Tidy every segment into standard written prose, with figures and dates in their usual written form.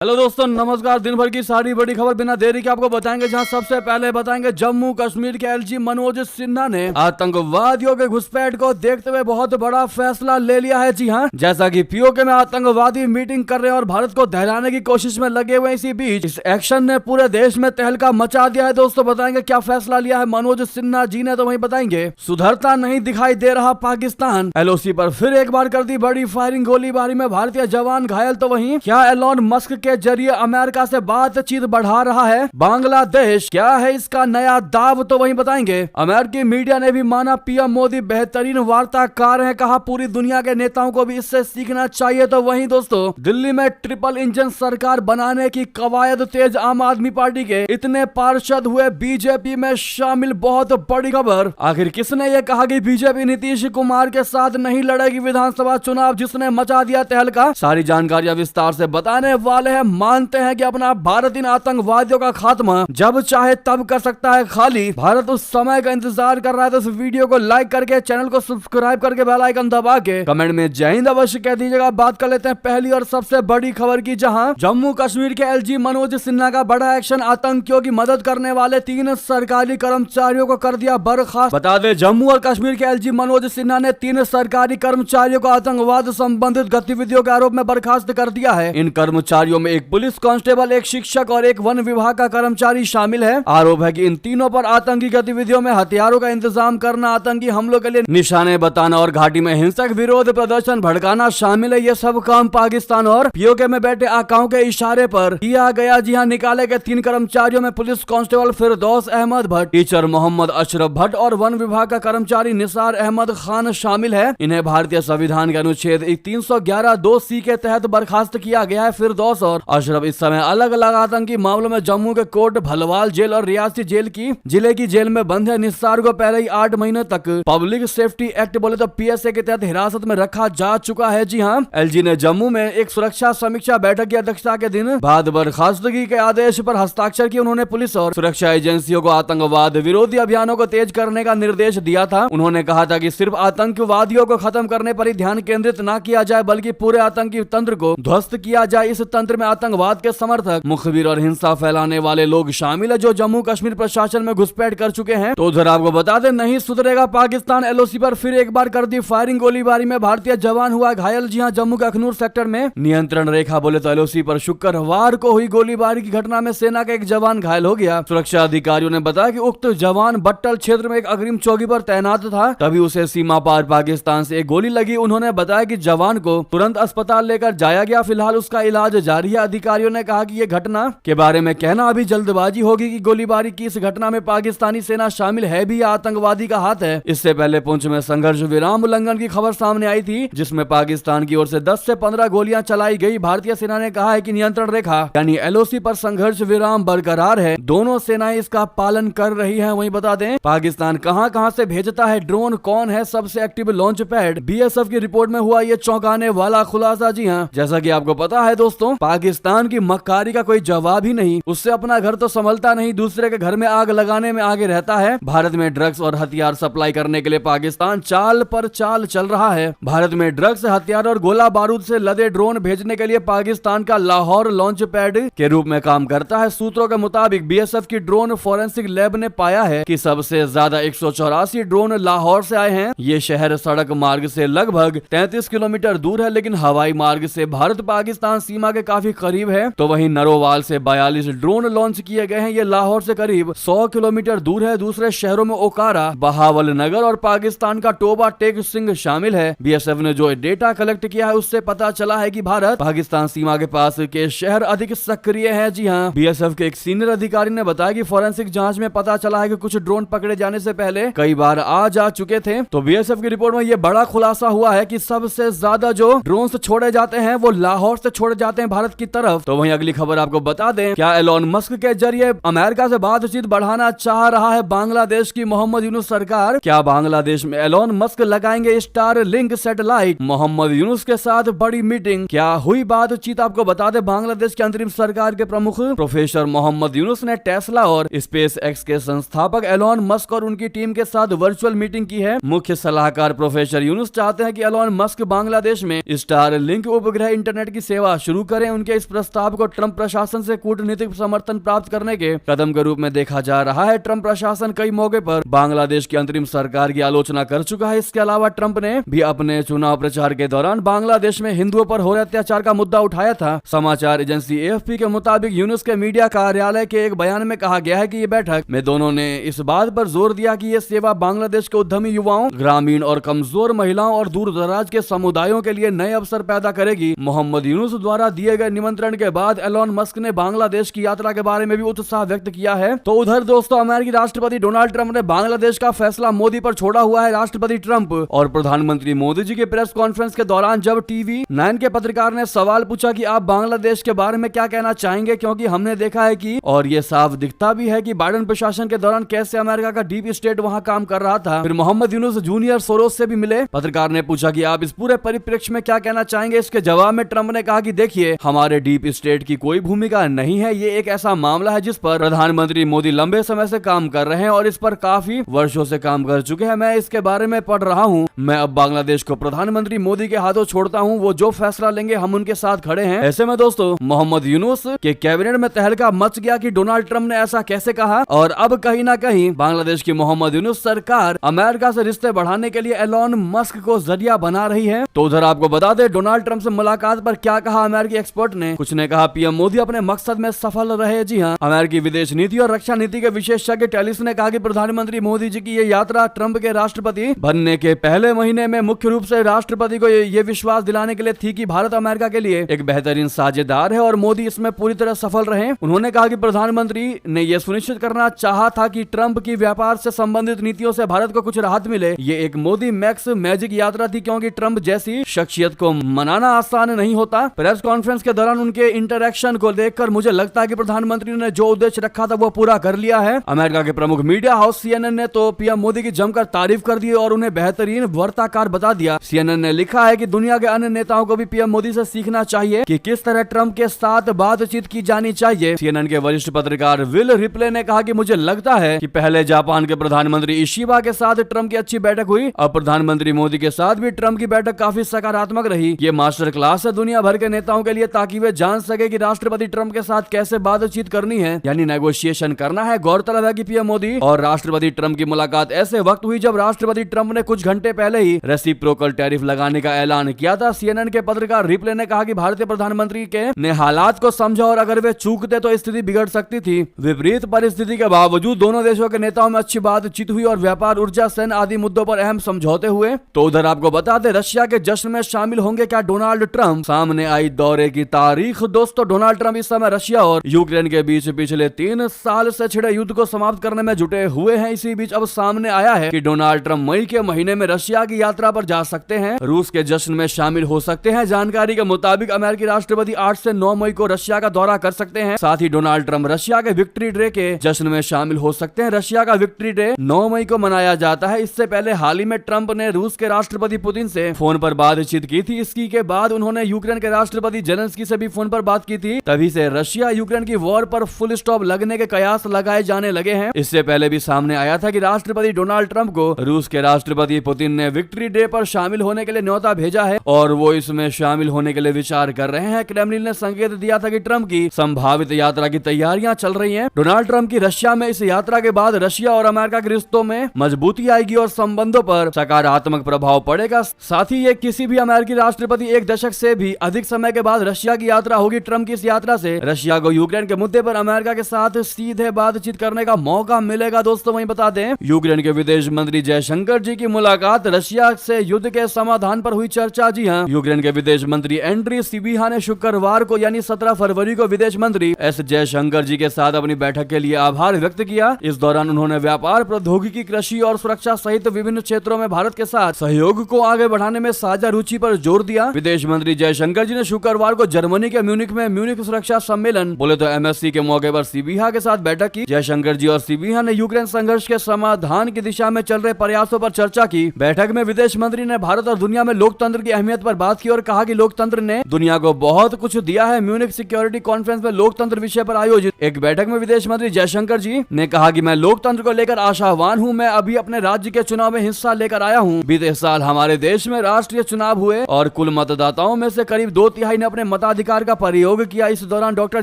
Hello दोस्तों, नमस्कार। दिन भर की सारी बड़ी खबर बिना देरी के आपको बताएंगे, जहां सबसे पहले बताएंगे जम्मू कश्मीर के एलजी मनोज सिन्हा ने आतंकवादियों के घुसपैठ को देखते हुए बहुत बड़ा फैसला ले लिया है। जी हां, जैसा कि पीओके में आतंकवादी मीटिंग कर रहे हैं और भारत को दहलाने की कोशिश में लगे हुए, इसी बीच इस एक्शन ने पूरे देश में तहलका मचा दिया है। दोस्तों बताएंगे क्या फैसला लिया है मनोज सिन्हा जी ने, तो वही बताएंगे। सुधरता नहीं दिखाई दे रहा पाकिस्तान, एलओसी पर फिर एक बार कर दी बड़ी फायरिंग, गोलीबारी में भारतीय जवान घायल। तो वहीं क्या एलोन मस्क के जरिए अमेरिका से बातचीत बढ़ा रहा है बांग्लादेश, क्या है इसका नया दाव, तो वहीं बताएंगे। अमेरिकी मीडिया ने भी माना पीएम मोदी बेहतरीन वार्ताकार हैं, कहा पूरी दुनिया के नेताओं को भी इससे सीखना चाहिए। तो वहीं दोस्तों दिल्ली में ट्रिपल इंजन सरकार बनाने की कवायद तेज, आम आदमी पार्टी के इतने पार्षद हुए बीजेपी में शामिल, बहुत बड़ी खबर। आखिर किसने ये कहा कि बीजेपी नीतीश कुमार के साथ नहीं लड़ेगी विधानसभा चुनाव, जिसने मचा दिया तहलका, सारी जानकारियां विस्तार से बताने वाले हैं। मानते हैं कि अपना भारत इन आतंकवादियों का खात्मा जब चाहे तब कर सकता है, खाली भारत उस समय का इंतजार कर रहा है। तो इस वीडियो को लाइक करके, चैनल को सब्सक्राइब करके, बेल आइकन दबा के कमेंट में जय हिंद अवश्य कह दीजिएगा। बात कर लेते हैं पहली और सबसे बड़ी खबर की, जहां जम्मू कश्मीर के एलजी मनोज सिन्हा का बड़ा एक्शन, आतंकियों की मदद करने वाले 3 सरकारी कर्मचारियों को कर दिया बर्खास्त। बता दें जम्मू और कश्मीर के एलजी मनोज सिन्हा ने 3 सरकारी कर्मचारियों को आतंकवाद संबंधित गतिविधियों के आरोप में बर्खास्त कर दिया है। इन कर्मचारियों में एक पुलिस कांस्टेबल, एक शिक्षक और एक वन विभाग का कर्मचारी शामिल है। आरोप है कि इन तीनों पर आतंकी गतिविधियों में हथियारों का इंतजाम करना, आतंकी हमलों के लिए निशाने बताना और घाटी में हिंसक विरोध प्रदर्शन भड़काना शामिल है। ये सब काम पाकिस्तान और पीओके में बैठे आकाओं के इशारे पर किया गया। जी हां, निकाले गए 3 कर्मचारियों में पुलिस कांस्टेबल फिरदौस अहमद भट्ट, टीचर मोहम्मद अशरफ भट्ट और वन विभाग का कर्मचारी निसार अहमद खान शामिल है। इन्हें भारतीय संविधान के अनुच्छेद 311(2)(c) के तहत बर्खास्त किया गया है। फिरदौस और अशरफ इस समय अलग अलग आतंकी मामलों में जम्मू के कोट भलवाल जेल और रियासी जेल की जिले की जेल में बंद है। निस्सार को पहले ही 8 महीने तक पब्लिक सेफ्टी एक्ट बोले तो पीएसए के तहत हिरासत में रखा जा चुका है। जी हां, एलजी ने जम्मू में एक सुरक्षा समीक्षा बैठक की अध्यक्षता के दिन बाद बर्खास्तगी के आदेश पर हस्ताक्षर किए। उन्होंने पुलिस और सुरक्षा एजेंसियों को आतंकवाद विरोधी अभियानों को तेज करने का निर्देश दिया था। उन्होंने कहा था कि सिर्फ आतंकवादियों को खत्म करने पर ही ध्यान केंद्रित न किया जाए, बल्कि पूरे आतंकी तंत्र को ध्वस्त किया जाए। इस तंत्र में आतंकवाद के समर्थक, मुखबिर और हिंसा फैलाने वाले लोग शामिल है, जो जम्मू कश्मीर प्रशासन में घुसपैठ कर चुके हैं। तो उधर आपको बता दें, नहीं सुधरेगा पाकिस्तान, एलओसी पर फिर एक बार कर दी फायरिंग, गोलीबारी में भारतीय जवान हुआ घायल। जी हां, जम्मू के अखनूर सेक्टर में नियंत्रण रेखा बोले तो एलओसी पर शुक्रवार को हुई गोलीबारी की घटना में सेना का एक जवान घायल हो गया। सुरक्षा अधिकारियों ने बताया कि उक्त जवान बट्टल क्षेत्र में एक अग्रिम चौकी पर तैनात था, तभी उसे सीमा पार पाकिस्तान से एक गोली लगी। उन्होंने बताया कि जवान को तुरंत अस्पताल लेकर जाया गया, फिलहाल उसका इलाज जारी है। अधिकारियों ने कहा कि यह घटना के बारे में कहना अभी जल्दबाजी होगी कि गोलीबारी की इस घटना में पाकिस्तानी सेना शामिल है भी या आतंकवादी का हाथ है। इससे पहले पुंछ में संघर्ष विराम उल्लंघन की खबर सामने आई थी, जिसमें पाकिस्तान की ओर से 10 से 15 गोलियां चलाई गई। भारतीय सेना ने कहा है कि नियंत्रण रेखा यानी एलओसी पर संघर्ष विराम बरकरार है, दोनों सेनाएं इसका पालन कर रही है। वहीं बता दें पाकिस्तान कहां से भेजता है ड्रोन, कौन है सबसे एक्टिव लॉन्च पैड, बीएसएफ की रिपोर्ट में हुआ ये चौंकाने वाला खुलासा। जी हाँ, जैसा की आपको पता है दोस्तों, पाकिस्तान की मक्कारी का कोई जवाब ही नहीं, उससे अपना घर तो संभलता नहीं, दूसरे के घर में आग लगाने में आगे रहता है। भारत में ड्रग्स और हथियार सप्लाई करने के लिए पाकिस्तान चाल पर चाल चल रहा है। भारत में ड्रग्स, हथियार और गोला बारूद से लदे ड्रोन भेजने के लिए पाकिस्तान का लाहौर लॉन्च पैड के रूप में काम करता है। सूत्रों के मुताबिक बीएसएफ की ड्रोन फॉरेंसिक लैब ने पाया है कि सबसे ज्यादा 184 ड्रोन लाहौर से आए हैं। ये शहर सड़क मार्ग से लगभग 33 किलोमीटर दूर है, लेकिन हवाई मार्ग से भारत पाकिस्तान सीमा के काफी करीब है। तो वहीं नरोवाल से 42 ड्रोन लॉन्च किए गए हैं। ये लाहौर से करीब 100 किलोमीटर दूर है। दूसरे शहरों में ओकारा, बहावल नगर और पाकिस्तान का टोबा टेक सिंह शामिल है। बीएसएफ ने जो डेटा कलेक्ट किया है उससे पता चला है कि भारत पाकिस्तान सीमा के पास के शहर अधिक सक्रिय है। जी हाँ, बीएसएफ के एक सीनियर अधिकारी ने बताया कि फोरेंसिक जांच में पता चला है कि कुछ ड्रोन पकड़े जाने से पहले कई बार आ जा चुके थे। तो बीएसएफ की रिपोर्ट में यह बड़ा खुलासा हुआ है कि सबसे ज्यादा जो ड्रोन छोड़े जाते हैं वो लाहौर से छोड़े जाते हैं भारत की तरफ। तो वहीं अगली खबर आपको बता दें, क्या एलोन मस्क के जरिए अमेरिका से बातचीत बढ़ाना चाह रहा है बांग्लादेश की मोहम्मद यूनुस सरकार? क्या बांग्लादेश में एलोन मस्क लगाएंगे Starlink satellite? Mohammad Yunus के साथ बड़ी मीटिंग, क्या हुई बातचीत? आपको बता दें बांग्लादेश की अंतरिम सरकार के प्रमुख प्रोफेसर मोहम्मद यूनुस ने टेस्ला और स्पेस एक्स के संस्थापक एलोन मस्क और उनकी टीम के साथ वर्चुअल मीटिंग की है। मुख्य सलाहकार प्रोफेसर यूनुस चाहते हैं कि एलोन मस्क बांग्लादेश में स्टार लिंक उपग्रह इंटरनेट की सेवा शुरू करें। उनके के इस प्रस्ताव को ट्रंप प्रशासन से कूटनीतिक समर्थन प्राप्त करने के कदम के रूप में देखा जा रहा है। ट्रंप प्रशासन कई मौके पर बांग्लादेश की अंतरिम सरकार की आलोचना कर चुका है। इसके अलावा ट्रंप ने भी अपने चुनाव प्रचार के दौरान बांग्लादेश में हिंदुओं पर हो रहे अत्याचार का मुद्दा उठाया था। समाचार एजेंसी AFP के मुताबिक यूनुस के मीडिया कार्यालय के एक बयान में कहा गया है कि ये बैठक में दोनों ने इस बात पर जोर दिया कि ये सेवा बांग्लादेश के उद्यमी युवाओं, ग्रामीण और कमजोर महिलाओं और दूर दराज के समुदायों के लिए नए अवसर पैदा करेगी। मोहम्मद यूनुस द्वारा दिए गए निमंत्रण के बाद एलोन मस्क ने बांग्लादेश की यात्रा के बारे में भी उत्साह व्यक्त किया है। तो उधर दोस्तों, अमेरिकी राष्ट्रपति डोनाल्ड ट्रंप ने बांग्लादेश का फैसला मोदी पर छोड़ा हुआ है। राष्ट्रपति ट्रंप और प्रधानमंत्री मोदी जी की प्रेस कॉन्फ्रेंस के दौरान जब TV9 के पत्रकार ने सवाल पूछा कि आप बांग्लादेश के बारे में क्या कहना चाहेंगे, क्योंकि हमने देखा है कि और ये साफ दिखता भी है कि बाइडेन प्रशासन के दौरान कैसे अमेरिका का डीप स्टेट वहां काम कर रहा था। फिर मोहम्मद यूनुस जूनियर सोरोस से भी मिले। पत्रकार ने पूछा कि आप इस पूरे परिप्रेक्ष्य में क्या कहना चाहेंगे। इसके जवाब में ट्रंप ने कहा कि देखिए, हमारे डीप स्टेट की कोई भूमिका नहीं है। ये एक ऐसा मामला है जिस पर प्रधानमंत्री मोदी लंबे समय से काम कर रहे हैं और इस पर काफी वर्षों से काम कर चुके हैं। मैं इसके बारे में पढ़ रहा हूँ। मैं अब बांग्लादेश को प्रधानमंत्री मोदी के हाथों छोड़ता हूँ। वो जो फैसला लेंगे हम उनके साथ खड़े हैं। ऐसे में दोस्तों, मोहम्मद यूनुस के कैबिनेट में तहलका मच गया कि डोनाल्ड ट्रंप ने ऐसा कैसे कहा। और अब कहीं ना कहीं बांग्लादेश की मोहम्मद यूनुस सरकार अमेरिका से रिश्ते बढ़ाने के लिए एलोन मस्क को जरिया बना रही है। तो उधर आपको बता दें, डोनाल्ड ट्रंप से मुलाकात पर क्या कहा अमेरिकी एक्सपर्ट ने। कुछ ने कहा पीएम मोदी अपने मकसद में सफल रहे। जी हाँ, अमेरिकी विदेश नीति और रक्षा नीति के विशेषज्ञ टेलिस ने कहा कि प्रधानमंत्री मोदी जी की ये यात्रा ट्रंप के राष्ट्रपति बनने के पहले महीने में मुख्य रूप से राष्ट्रपति को ये विश्वास दिलाने के लिए थी कि भारत अमेरिका के लिए एक बेहतरीन साझेदार है और मोदी इसमें पूरी तरह सफल रहे। उन्होंने कहा कि प्रधानमंत्री ने यह सुनिश्चित करना चाहा था कि ट्रंप की व्यापार से संबंधित नीतियों से भारत को कुछ राहत मिले। ये एक मोदी मैक्स मैजिक यात्रा थी, क्योंकि ट्रंप जैसी शख्सियत को मनाना आसान नहीं होता। प्रेस कॉन्फ्रेंस के दौरान उनके इंटरैक्शन को देखकर मुझे लगता है कि प्रधानमंत्री ने जो उद्देश्य रखा था वो पूरा कर लिया है। अमेरिका के प्रमुख मीडिया हाउस CNN ने तो पीएम मोदी की जमकर तारीफ कर दी और उन्हें बेहतरीन वार्ताकार बता दिया। CNN ने लिखा है कि दुनिया के अन्य नेताओं को भी पीएम मोदी से सीखना चाहिए कि किस तरह ट्रंप के साथ बातचीत की जानी चाहिए। CNN के वरिष्ठ पत्रकार विल रिप्ले ने कहा कि मुझे लगता है कि पहले जापान के प्रधानमंत्री इशिबा के साथ ट्रंप की अच्छी बैठक हुई। अब प्रधानमंत्री मोदी के साथ भी ट्रंप की बैठक काफी सकारात्मक रही। ये मास्टर क्लास है दुनिया भर के नेताओं के लिए, ताकि वे जान सके कि राष्ट्रपति ट्रंप के साथ कैसे बातचीत करनी है, यानी नेगोशिएशन करना है। गौरतलब है कि पीएम मोदी और राष्ट्रपति ट्रंप की मुलाकात ऐसे वक्त हुई जब राष्ट्रपति ट्रंप ने कुछ घंटे पहले ही रेसिप्रोकल टैरिफ लगाने का ऐलान किया था। CNN के पत्रकार रिप्ले ने कहा कि भारतीय प्रधानमंत्री ने हालात को समझा और अगर वे चूकते तो स्थिति बिगड़ सकती थी। विपरीत परिस्थिति के बावजूद दोनों देशों के नेताओं में अच्छी बातचीत हुई और व्यापार, ऊर्जा, सैन्य आदि मुद्दों पर अहम समझौते हुए। तो उधर आपको बता दें, रशिया के जश्न में शामिल होंगे क्या डोनाल्ड ट्रंप। सामने आई दौरे की तारीख। दोस्तों, डोनाल्ड ट्रंप इस समय रशिया और यूक्रेन के बीच पिछले 3 साल से छिड़े युद्ध को समाप्त करने में जुटे हुए हैं। इसी बीच अब सामने आया है कि डोनाल्ड ट्रंप मई के महीने में रशिया की यात्रा पर जा सकते हैं, रूस के जश्न में शामिल हो सकते हैं। जानकारी के मुताबिक अमेरिकी राष्ट्रपति 8 से 9 मई को रशिया का दौरा कर सकते हैं। साथ ही डोनाल्ड ट्रंप रशिया के विक्ट्री डे के जश्न में शामिल हो सकते हैं। रशिया का विक्ट्री डे 9 मई को मनाया जाता है। इससे पहले हाल ही में ट्रंप ने रूस के राष्ट्रपति पुतिन से फोन पर बातचीत की थी। इसकी के बाद उन्होंने यूक्रेन के राष्ट्रपति जेलेंस्की से भी फोन पर बात की थी। तभी से रशिया यूक्रेन की वॉर पर फुल स्टॉप लगने के कयास लगाए जाने लगे हैं। इससे पहले भी सामने आया था कि राष्ट्रपति डोनाल्ड ट्रंप को रूस के राष्ट्रपति पुतिन ने विक्ट्री डे पर शामिल होने के लिए न्योता भेजा है और वो इसमें शामिल होने के लिए विचार कर रहे हैं। क्रेमलिन ने संकेत दिया था कि ट्रंप की संभावित यात्रा की तैयारियां चल रही हैं। डोनाल्ड ट्रंप की रशिया में इस यात्रा के बाद रशिया और अमेरिका के रिश्तों में मजबूती आएगी और संबंधों पर सकारात्मक प्रभाव पड़ेगा। साथ ही ये किसी भी अमेरिकी राष्ट्रपति 1 दशक से भी अधिक समय के बाद रशिया की यात्रा होगी। ट्रंप की इस यात्रा से रशिया को यूक्रेन के मुद्दे पर अमेरिका के साथ सीधे बातचीत करने का मौका मिलेगा। दोस्तों, वहीं बता दें, यूक्रेन के विदेश मंत्री जयशंकर जी की मुलाकात रशिया से युद्ध के समाधान पर हुई चर्चा। जी हाँ, यूक्रेन के विदेश मंत्री एंड्री सिबिहा ने शुक्रवार को यानी 17 फरवरी को विदेश मंत्री एस जयशंकर जी के साथ अपनी बैठक के लिए आभार व्यक्त किया। इस दौरान उन्होंने व्यापार, प्रौद्योगिकी, कृषि और सुरक्षा सहित विभिन्न क्षेत्रों में भारत के साथ सहयोग को आगे बढ़ाने में साझा रुचि पर जोर दिया। विदेश मंत्री जयशंकर जी ने शुक्रवार को जर्मनी के म्यूनिख में म्यूनिख सुरक्षा सम्मेलन बोले तो MSC के मौके पर सिबिहा के साथ बैठक की। जयशंकर जी और सिबिहा ने यूक्रेन संघर्ष के समाधान की दिशा में चल रहे प्रयासों पर चर्चा की। बैठक में विदेश मंत्री ने भारत और दुनिया में लोकतंत्र की अहमियत पर बात की और कहा कि लोकतंत्र ने दुनिया को बहुत कुछ दिया है। म्यूनिख सिक्योरिटी कॉन्फ्रेंस में लोकतंत्र विषय पर आयोजित एक बैठक में विदेश मंत्री जयशंकर जी ने कहा कि मैं लोकतंत्र को लेकर आशावान हूं। मैं अभी अपने राज्य के चुनाव में हिस्सा लेकर आया हूं। बीते साल हमारे देश में राष्ट्रीय चुनाव हुए और कुल मतदाताओं में से करीब 2/3 ने अपने मताधिकार मताधिकार का प्रयोग किया। इस दौरान डॉक्टर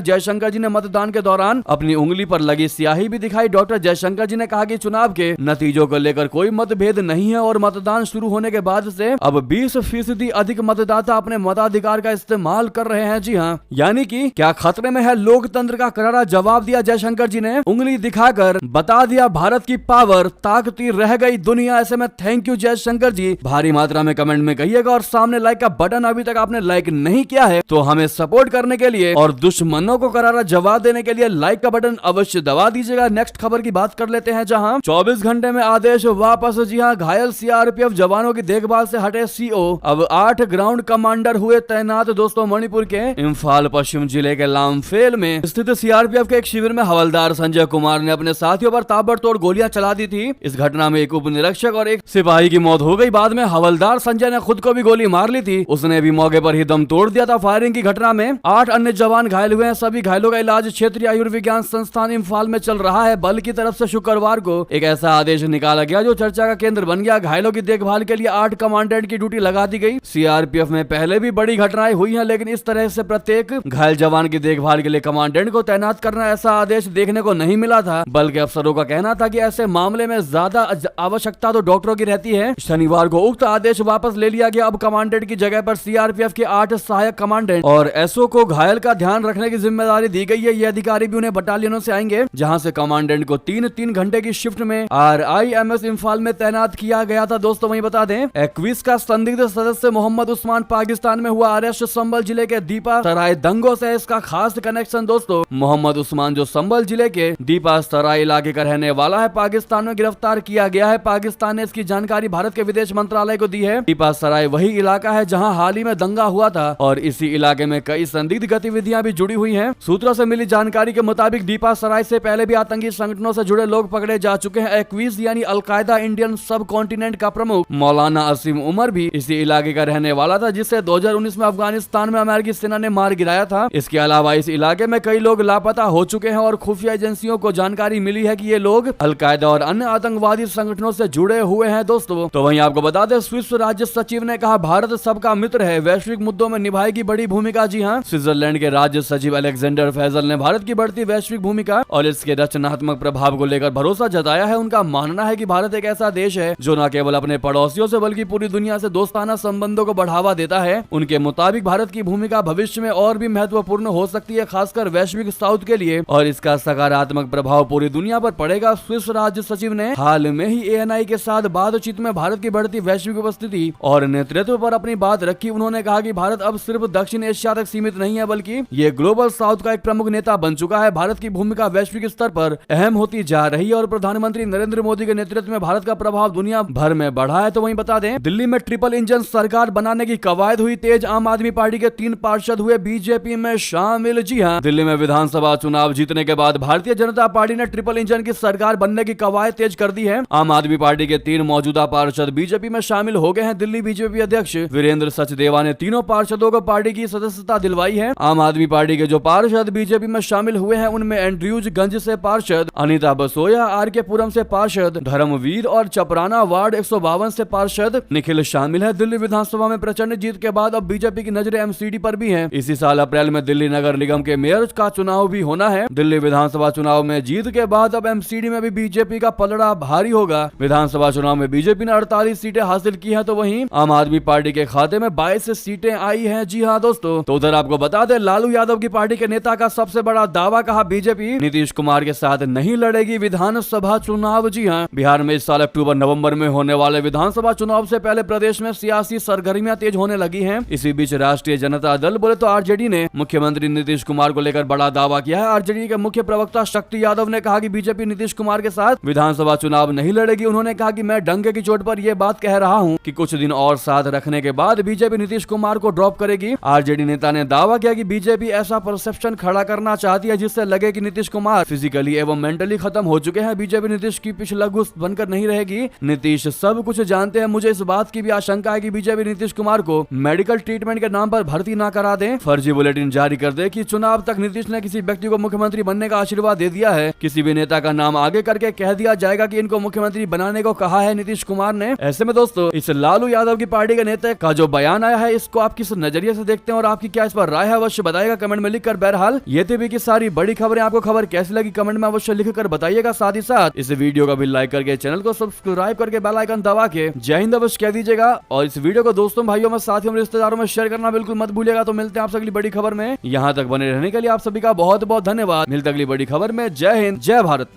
जयशंकर जी ने मतदान के दौरान अपनी उंगली पर लगी स्याही भी दिखाई। डॉक्टर जयशंकर जी ने कहा कि चुनाव के नतीजों को लेकर कोई मतभेद नहीं है और मतदान शुरू होने के बाद से अब 20% अधिक मतदाता अपने मताधिकार का इस्तेमाल कर रहे हैं। जी हाँ, यानी कि क्या खतरे में है लोकतंत्र का करारा जवाब दिया जयशंकर जी ने। उंगली दिखाकर बता दिया भारत की पावर, ताकती रह गई दुनिया। ऐसे में थैंक यू जयशंकर जी। भारी मात्रा में कमेंट में कहिएगा और सामने लाइक का बटन अभी तक आपने लाइक नहीं किया है तो हमें सपोर्ट करने के लिए और दुश्मनों को करारा जवाब देने के लिए लाइक का बटन अवश्य दबा दीजिएगा। नेक्स्ट खबर की बात कर लेते हैं, जहां 24 घंटे में आदेश वापस। जी हां, घायल सीआरपीएफ जवानों की देखभाल से हटे सीओ। अब 8 ग्राउंड कमांडर हुए तैनात। दोस्तों, मणिपुर के इम्फाल पश्चिम जिले के लामफेल में स्थित सीआरपीएफ के एक शिविर में हवलदार संजय कुमार ने अपने साथियों पर ताबड़तोड़ गोलियां चला दी थी। इस घटना में एक उप निरीक्षक और एक सिपाही की मौत हो गई। बाद में हवलदार संजय ने खुद को भी गोली मार ली थी। उसने भी मौके पर ही दम तोड़ दिया था। फायरिंग की घटना में 8 अन्य जवान घायल हुए हैं। सभी घायलों का इलाज क्षेत्रीय आयुर्विज्ञान संस्थान इम्फाल में चल रहा है। बल की तरफ से शुक्रवार को एक ऐसा आदेश निकाला गया जो चर्चा का केंद्र बन गया। घायलों की देखभाल के लिए 8 कमांडेंट की ड्यूटी लगा दी गई। सीआरपीएफ में पहले भी बड़ी घटनाएं हुई हैं, लेकिन इस तरह से प्रत्येक घायल जवान की देखभाल के लिए कमांडेंट को तैनात करना, ऐसा आदेश देखने को नहीं मिला था। बल के अफसरों का कहना था कि ऐसे मामले में ज्यादा आवश्यकता तो डॉक्टरों की रहती है। शनिवार को उक्त आदेश वापस ले लिया गया। अब कमांडेंट की जगह पर सीआरपीएफ के 8 सहायक कमांडेंट और एसओ को घायल का ध्यान रखने की जिम्मेदारी दी गई है। ये अधिकारी भी उन्हें बटालियनों से आएंगे, जहां से कमांडेंट को 3-3 घंटे की शिफ्ट में RIMS इम्फाल में तैनात किया गया था। दोस्तों, वहीं बता दें, 21 का संदिग्ध सदस्य मोहम्मद उस्मान पाकिस्तान में हुआ अरेस्ट। संबल जिले के दीपा सराय दंगों से इसका खास कनेक्शन। दोस्तों, मोहम्मद उस्मान जो संबल जिले के दीपा सराय इलाके का रहने वाला है, पाकिस्तान में गिरफ्तार किया गया है। पाकिस्तान ने इसकी जानकारी भारत के विदेश मंत्रालय को दी है। दीपा सराय वही इलाका है जहां हाल ही में दंगा हुआ था और इसी इलाके में कई संदिग्ध गतिविधियां भी जुड़ी हुई हैं। सूत्रों से मिली जानकारी के मुताबिक दीपा सराय से पहले भी आतंकी संगठनों से जुड़े लोग पकड़े जा चुके हैं। 21 यानी अलकायदा इंडियन सब कॉन्टिनेंट का प्रमुख मौलाना असीम उमर भी इसी इलाके का रहने वाला था, जिसे 2019 में अफगानिस्तान में अमेरिकी सेना ने मार गिराया था। इसके अलावा इस इलाके में कई लोग लापता हो चुके हैं और खुफिया एजेंसियों को जानकारी मिली है कि ये लोग अलकायदा और अन्य आतंकवादी संगठनों से जुड़े हुए हैं। दोस्तों, तो वहीं आपको बता दें, स्विस राज्य सचिव ने कहा भारत सबका मित्र है, वैश्विक मुद्दों में निभाएगी बड़ी भूमिका। जी हां, स्विट्जरलैंड के राज्य सचिव अलेक्जेंडर फैजल ने भारत की बढ़ती वैश्विक भूमिका और इसके रचनात्मक प्रभाव को लेकर भरोसा जताया है। उनका मानना है कि भारत एक ऐसा देश है जो न केवल अपने पड़ोसियों से बल्कि पूरी दुनिया से दोस्ताना संबंधों को बढ़ावा देता है। उनके मुताबिक भारत की भूमिका भविष्य में और भी महत्वपूर्ण हो सकती है, खासकर वैश्विक साउथ के लिए, और इसका सकारात्मक प्रभाव पूरी दुनिया पर पड़ेगा। स्विस राज्य सचिव ने हाल में ही ANI के साथ बातचीत में भारत की बढ़ती वैश्विक उपस्थिति और नेतृत्व पर अपनी बात रखी। उन्होंने कहा कि भारत अब सिर्फ दक्षिण एशिया तक सीमित नहीं है, बल्कि ये ग्लोबल साउथ का एक प्रमुख नेता बन चुका है। भारत की भूमिका वैश्विक स्तर पर अहम होती जा रही है और प्रधानमंत्री नरेंद्र मोदी के नेतृत्व में भारत का प्रभाव दुनिया भर में बढ़ा है। तो वहीं बता दें, दिल्ली में ट्रिपल इंजन सरकार बनाने की कवायद हुई तेज। आम आदमी पार्टी के 3 पार्षद हुए बीजेपी में शामिल। जी हां, दिल्ली में विधानसभा चुनाव जीतने के बाद भारतीय जनता पार्टी ने ट्रिपल इंजन की सरकार बनने की कवायद तेज कर दी है। आम आदमी पार्टी के 3 मौजूदा पार्षद बीजेपी में शामिल हो गए हैं। दिल्ली बीजेपी अध्यक्ष वीरेंद्र सचदेवा ने तीनों पार्षदों को पार्टी की सदस्यता दिलवाई है। आम आदमी पार्टी के जो पार्षद बीजेपी में शामिल हुए हैं उनमें एंड्रयूजगंज से पार्षद अनिता बसोया, RK पुरम से पार्षद धर्मवीर और चपराना वार्ड 152 से पार्षद निखिल शामिल है। दिल्ली विधानसभा में प्रचंड जीत के बाद अब बीजेपी की नजरें MCD पर भी हैं। इसी साल अप्रैल में दिल्ली नगर निगम के मेयर का चुनाव भी होना है। दिल्ली विधानसभा चुनाव में जीत के बाद अब MCD में भी बीजेपी का पलड़ा भारी होगा। विधानसभा चुनाव में बीजेपी ने 48 सीटें हासिल की हैं, तो वहीं आम आदमी पार्टी के खाते में 22 सीटें आई हैं। जी हां दोस्तों, तो उधर आपको बता दें, लालू यादव की पार्टी के नेता का सबसे बड़ा दावा, कहा बीजेपी नीतीश कुमार के साथ नहीं लड़ेगी विधानसभा चुनाव। जी हां, बिहार में इस साल अक्टूबर-नवंबर में होने वाले विधानसभा चुनाव से पहले प्रदेश में सियासी सरगर्मियां तेज होने लगी हैं। इसी बीच राष्ट्रीय जनता दल बोले तो RJD ने मुख्यमंत्री नीतीश कुमार को लेकर बड़ा दावा किया है। RJD के मुख्य प्रवक्ता शक्ति यादव ने कहा कि बीजेपी नीतीश कुमार के साथ विधानसभा चुनाव नहीं लड़ेगी। उन्होंने कहा कि मैं डंके की चोट पर यह बात कह रहा हूं कि कुछ दिन और साथ रखने के बाद बीजेपी नीतीश कुमार को ड्रॉप करेगी। RJD नेता ने दावा किया कि बीजेपी ऐसा परसेप्शन खड़ा करना चाहती है जिससे लगे कि नीतीश कुमार फिजिकली एवं मेंटली खत्म हो चुके हैं। बीजेपी नीतीश की पिछलग्गू बनकर नहीं रहेगी। नीतीश सब कुछ जानते हैं। मुझे इस बात की भी आशंका है कि बीजेपी नीतीश कुमार को मेडिकल ट्रीटमेंट के नाम पर भर्ती ना करा दे, फर्जी बुलेटिन जारी कर दे कि चुनाव तक नीतीश ने किसी व्यक्ति को मुख्यमंत्री बनने का आशीर्वाद दे दिया है। किसी भी नेता का नाम आगे करके कह दिया जाएगा कि इनको मुख्यमंत्री बनाने को कहा है नीतीश कुमार ने। ऐसे में दोस्तों, इस लालू यादव की पार्टी के नेता का जो बयान आया है, इसको आप किस नजरिए से देखते हैं और आपकी आपकी क्या इस पर राय है अवश्य बताइएगा कमेंट में लिखकर। बहरहाल ये थी की सारी बड़ी खबरें, आपको खबर कैसी लगी कमेंट में अवश्य लिखकर बताइएगा। साथ ही साथ इस वीडियो को भी लाइक करके चैनल को सब्सक्राइब करके बेल आइकन दबा के जय हिंद अवश्य कह दीजिएगा और इस वीडियो को दोस्तों भाइयों में साथियों में रिश्तेदारों में शेयर करना बिल्कुल मत भूलिएगा। तो मिलते हैं आपसे अगली बड़ी खबर में, यहाँ तक बने रहने के लिए आप सभी का बहुत बहुत धन्यवाद। मिलते अगली बड़ी खबर में, जय हिंद जय भारत।